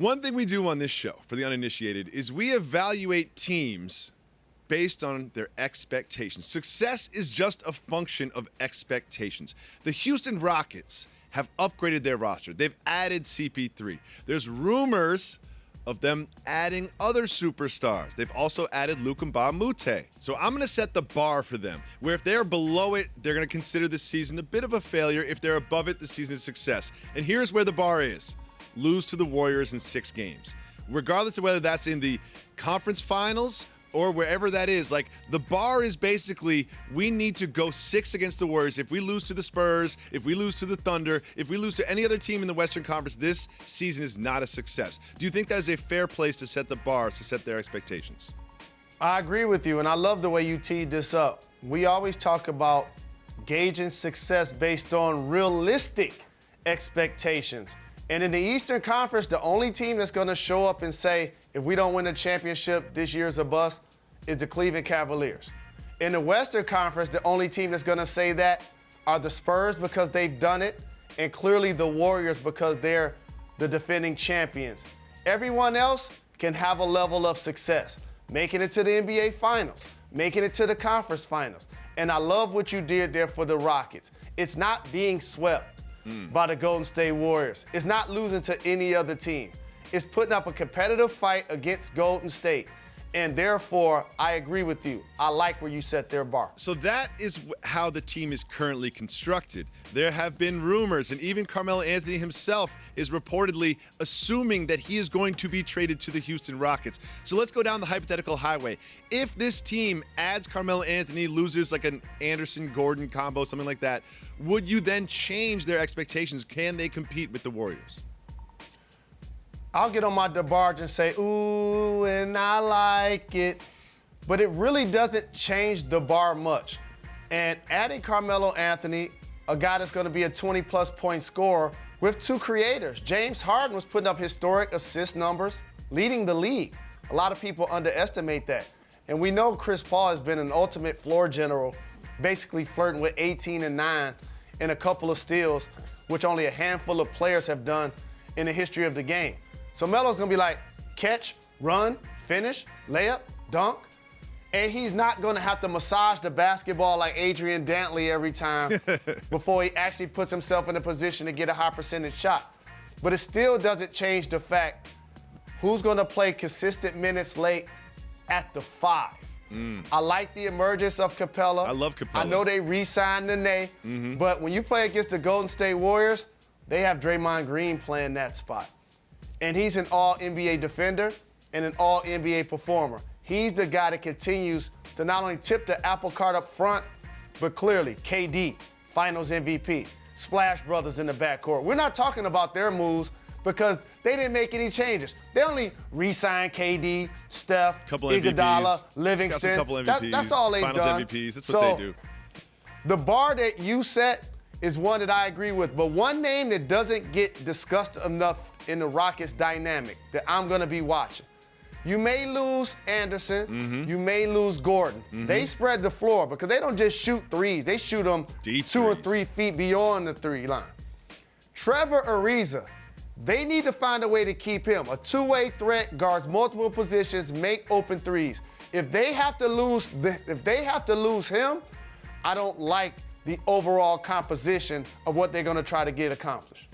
One thing we do on this show for the uninitiated is we evaluate teams based on their expectations. Success is just a function of expectations. The Houston Rockets have upgraded their roster. They've added CP3. There's rumors of them adding other superstars. They've also added Luka Mbamute. So I'm going to set the bar for them, where if they're below it, they're going to consider this season a bit of a failure. If they're above it, the season is success. And here's where the bar is. Lose to the Warriors in 6 games. Regardless of whether that's in the conference finals or wherever that is, like, the bar is basically we need to go 6 against the Warriors. If we lose to the Spurs, if we lose to the Thunder, if we lose to any other team in the Western Conference, this season is not a success. Do you think that is a fair place to set the bar, to set their expectations? I agree with you, and I love the way you teed this up. We always talk about gauging success based on realistic expectations. And in the Eastern Conference, the only team that's going to show up and say, if we don't win a championship, this year's a bust, is the Cleveland Cavaliers. In the Western Conference, the only team that's going to say that are the Spurs because they've done it, and clearly the Warriors because they're the defending champions. Everyone else can have a level of success, making it to the NBA Finals, making it to the conference finals. And I love what you did there for the Rockets. It's not being swept by the Golden State Warriors. It's not losing to any other team. It's putting up a competitive fight against Golden State. And therefore, I agree with you. I like where you set their bar. So that is how the team is currently constructed. There have been rumors, and even Carmelo Anthony himself is reportedly assuming that he is going to be traded to the Houston Rockets. So let's go down the hypothetical highway. If this team adds Carmelo Anthony, loses like an Anderson-Gordon combo, something like that, would you then change their expectations? Can they compete with the Warriors? I'll get on my DeBarge and say, ooh, and I like it. But it really doesn't change the bar much. And adding Carmelo Anthony, a guy that's going to be a 20-plus point scorer, with 2 creators. James Harden was putting up historic assist numbers, leading the league. A lot of people underestimate that. And we know Chris Paul has been an ultimate floor general, basically flirting with 18 and 9 and a couple of steals, which only a handful of players have done in the history of the game. So Melo's gonna be like, catch, run, finish, layup, dunk, and he's not gonna have to massage the basketball like Adrian Dantley every time before he actually puts himself in a position to get a high percentage shot. But it still doesn't change the fact who's gonna play consistent minutes late at the 5. I like the emergence of Capella. I love Capella. I know they re-signed Nene, but when you play against the Golden State Warriors, they have Draymond Green playing that spot. And he's an all-NBA defender and an all-NBA performer. He's the guy that continues to not only tip the apple cart up front, but clearly, KD, Finals MVP, Splash Brothers in the backcourt. We're not talking about their moves because they didn't make any changes. They only re-signed KD, Steph, Iguodala, Livingston. Got some couple MVPs, That's all they've Finals done. MVPs. That's what they do. The bar that you set is one that I agree with, but one name that doesn't get discussed enough in the Rockets dynamic that I'm gonna be watching. You may lose Anderson, you may lose Gordon. They spread the floor because they don't just shoot threes, they shoot them Deep 2 or threes. 3 feet beyond the 3 line. Trevor Ariza, they need to find a way to keep him. A 2-way threat, guards multiple positions, make open threes. If they have to lose him, I don't like the overall composition of what they're gonna try to get accomplished.